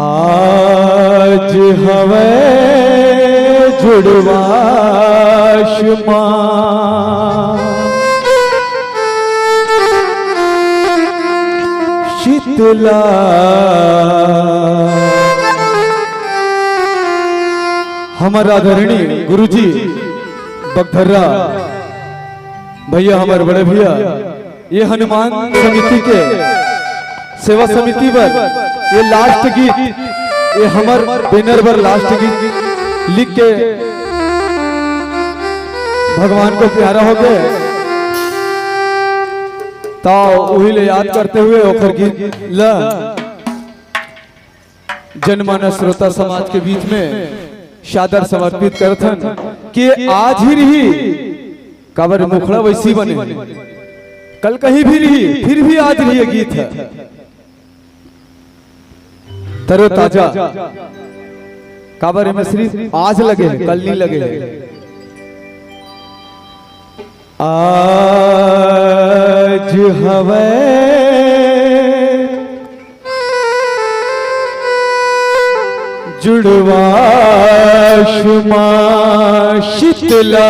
आज हवे जुड़वाशमा शीतला हमारा आदरणीय गुरुजी बगधर्रा भैया, हमारे बड़े भैया, ये हनुमान समिति के सेवा समिति पर ये लास्ट गीत, ये हमार बैनर पर लास्ट गीत लिख के भगवान को प्यारा हो गए तो वही ले याद करते हुए ओखर गीत ला जनमानस श्रोता समाज के बीच में शादर समर्पित करथन कि आज ही रही काबर मुखड़ा वैसी बने, कल कहीं भी रही फिर भी आज रही गीत है तरो ताजा, काबर में सिर्फ आज लगे कल नहीं लगे। आज हवे जुड़वाशमा शीतला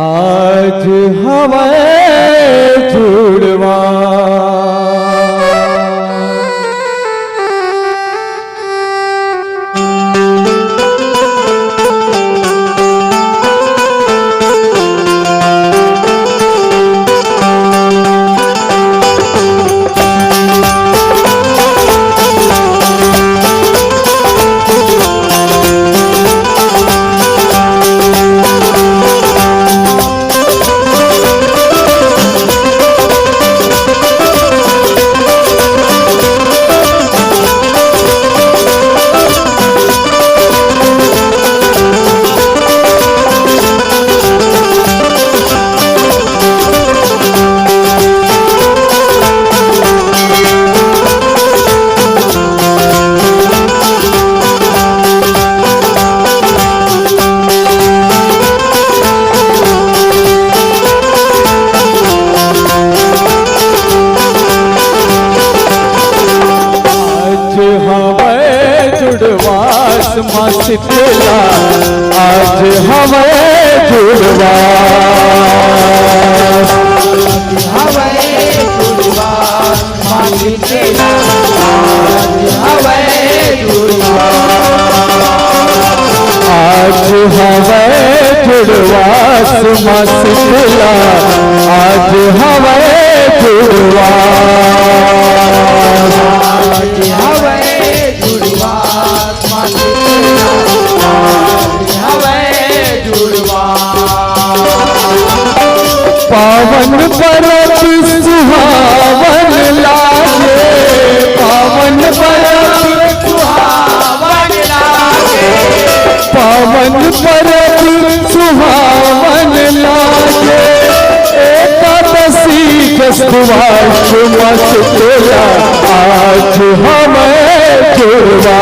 आज हवे जुड़वा शीतला आज हमें जुड़वा शीतला आज हमें जुड़वा शीतला आज हमें जुड़वा पावन परब सुहावन लागे, पावन परब सुहावन लागे, पावन परब सुहावन लागे, एकादशी के सुभाषमा शीतला आज हमें जुड़वा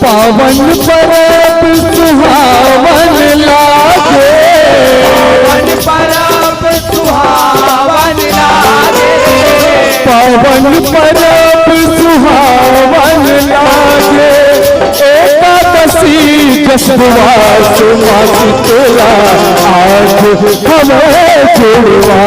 पावन परब सुहावन लागे, पावन परब सुहावन लागे, पावन परब सुहावन लागे, एकादशी जसवासमा शीतला आज हमें जुड़वा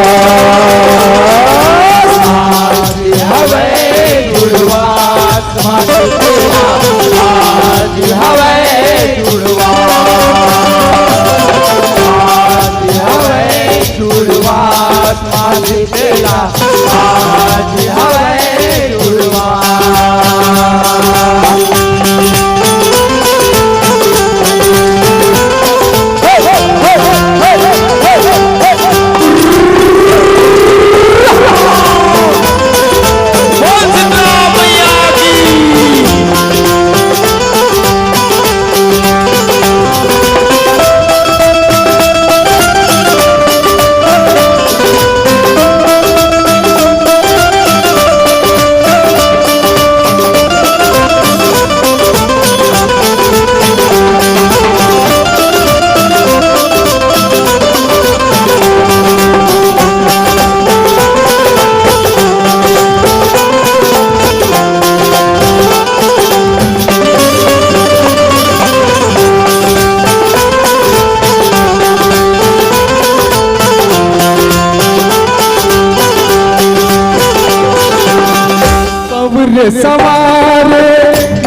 रे सवारे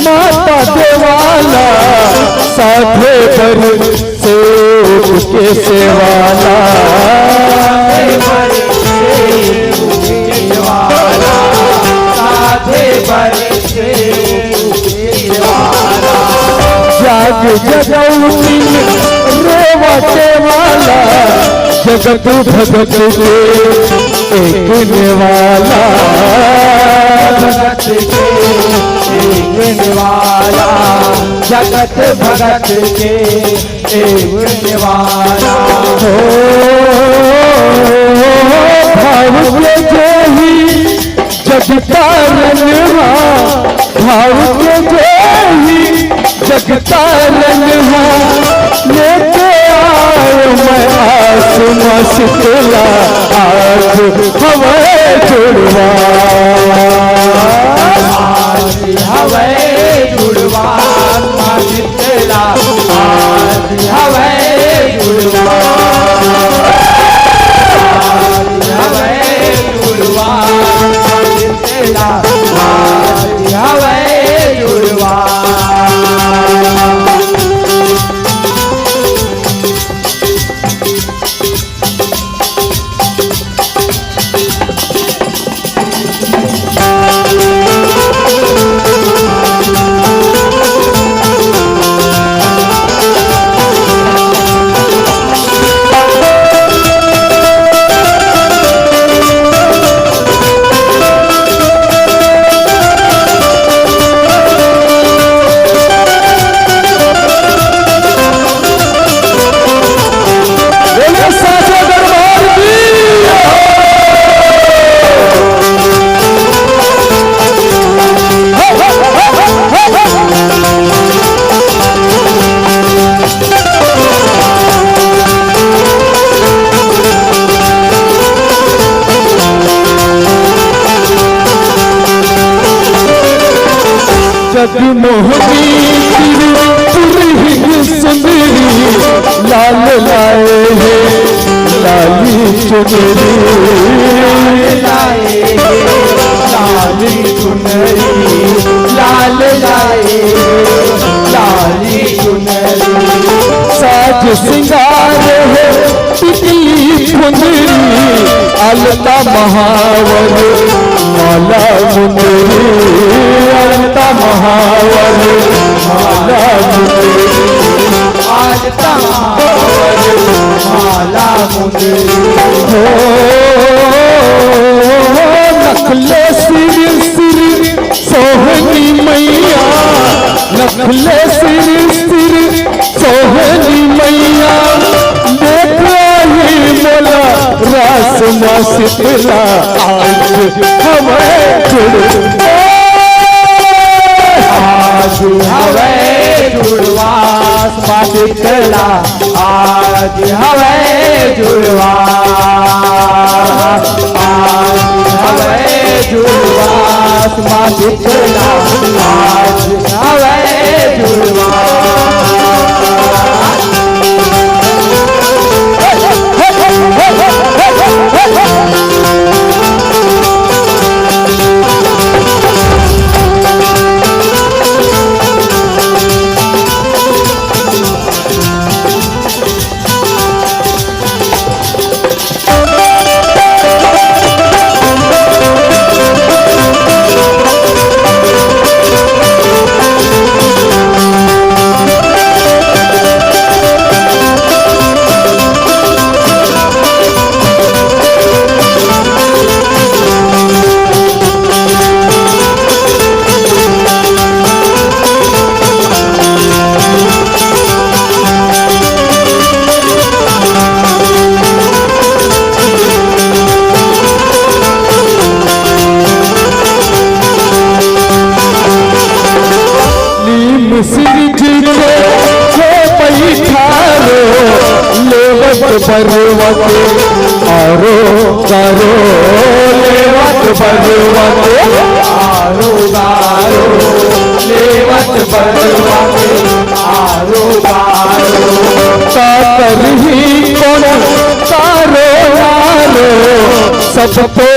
माता देवाला साधे पर से के सेवाला जाग जगौनी रोवटे वाला जगत भगत के एक निवाला भगत के एक निवाला जगत भगत के एक निवाला हो भाव के जोही जगता रंगवा भाव के जोही जगता रंगवा लेके आए मैं आसमां शीतला आज हवे जुड़वा आज हवे जुड़वा शीतला आज हवे जुड़वा आज हवे जुड़वा शीतला आज हवे जुड़वा जगमोहनी पुरहिन सुंदरी लाल लाए है लाली चुनरी लाए लाली चुनरी लाल लाए लाली चुनरी साज सिंगार है टिकली फुंदरी अलता महावर माला मुंदरी अलता महावर माला मुंदरी अलता महावर माला मुंदरी हो नखले सिर सिर सोहनी मैया नखले सिर सिर सोहनी मैया देख रही मोला रास मां शीतला आज हमें जुड़वा आज हवे जुड़वा शीतला आज हवे जुड़वा आज हवे जुड़वा शीतला आज हवे जुड़वा पर्वत आरो गारो लेवत पर्वत आरो गारो लेवत पर्वत आरो गारो करही कौन तारो नारो सब तो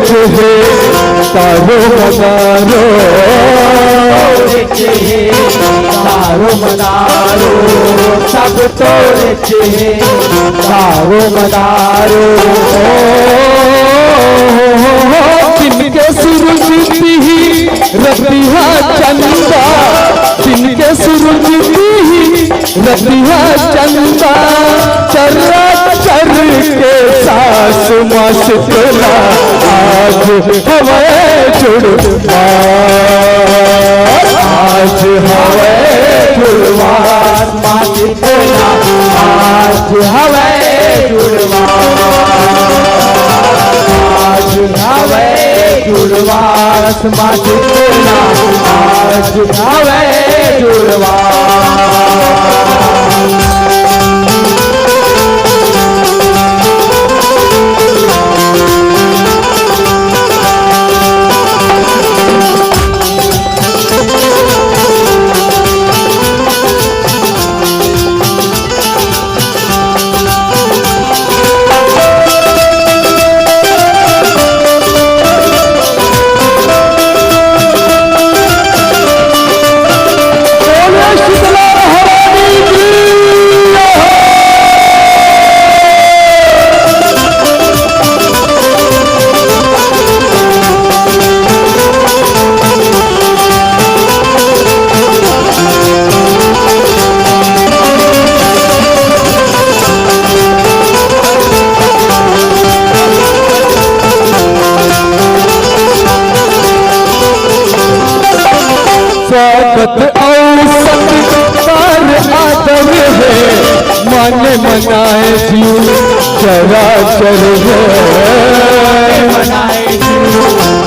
तुझे तारो मदारो तारो मदारो सब तोरे चे तारो मदारो जिनके सूरज ही रतिहा चंदा जिनके सूरज ही रतिहा चंदा चर्रा चर के सास मस्तना आज हवे जुड़वा आज हवे जुड़वा मस्तना आज हवे जुड़वा आज हवे जुड़वा मस्तना आज हवे जुड़वा स्वागत और सत्कार आदर है मन मनाए जीव चराचर है मनाए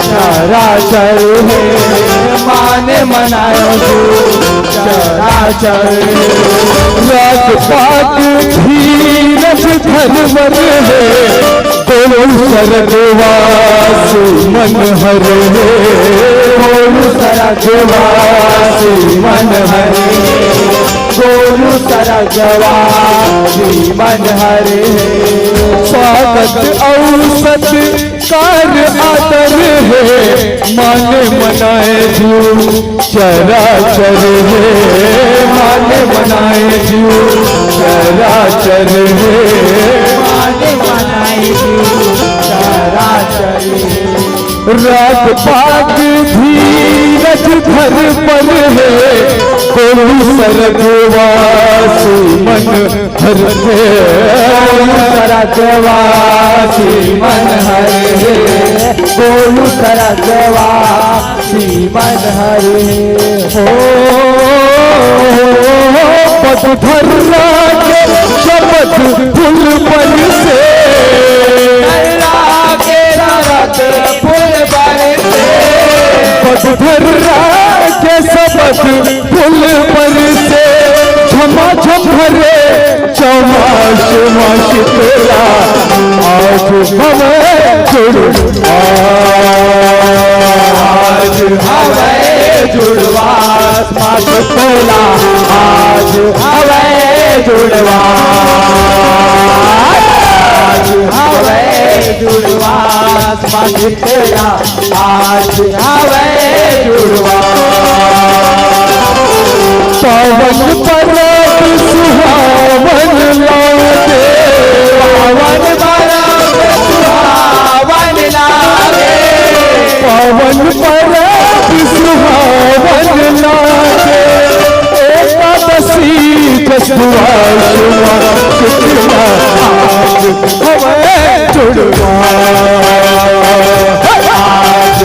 चराचर है माने मनाए चराचर राग पाग धीरज धर्मर है दोनों सरगवासी मन हर है सरगवासी मन हरे गोलू सरगवासी मन हरे स्वागत औसत कार्य आदर है माने मनाए जीव चराचर है माने मनाए जीव चराचर है माने मनाए जीव चराचर राग पाग धीरज धर पर है कोई सरगवासी मन हर है सरगवासी मन हरे गोलू सरगवासी मन हरे पटधर्रा के शपथ फूल पर से पटधर्रा के शपथ फूल पर से झमा झमरे चौमाश माश तेरा आज हमें जुड़वा आज हमें जुड़वा माश तेरा आज हमें जुड़वा आज हमें जुड़वा माश तेरा आज हमें जुड़वा पावन पर्वत सुहावन लागे पावन पर्वत सुहावन लागे पावन पर्वत सुहावन लागे एकादशी जसुआ शुआ कितना आज हमें जुड़वा आज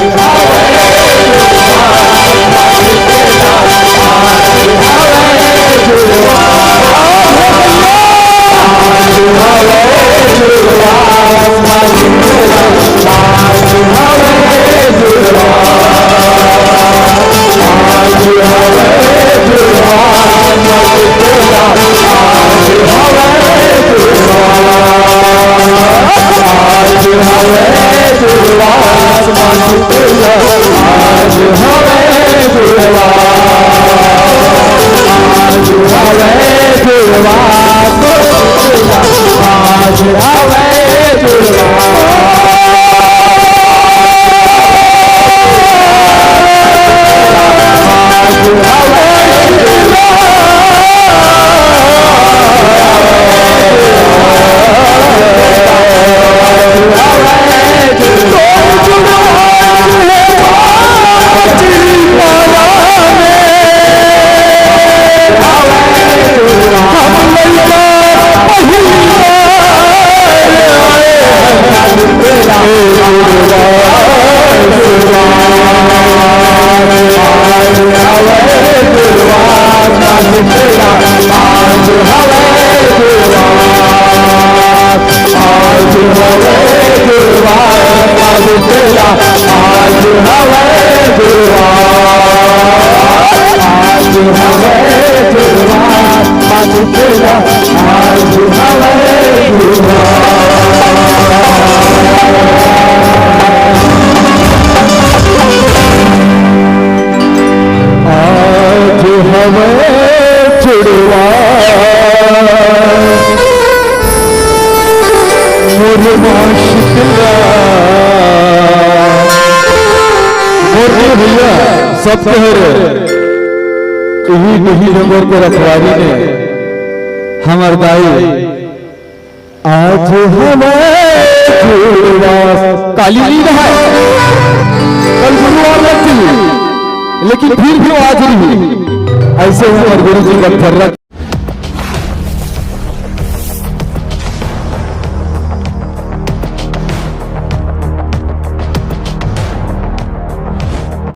हवे जुड़वा आज हवे जुड़वा बाजू तेरा आज हवे जुड़वा आज हवे जुड़वा मोरे माशिकला मोरे भैया सब यही नहीं नंबर के रखवारी ने हमार दाई आज हमें जुड़वा काली नींद है कल गुरुवार थी लेकिन फिर भी आज नहीं ऐसे हमारे गुरु जी का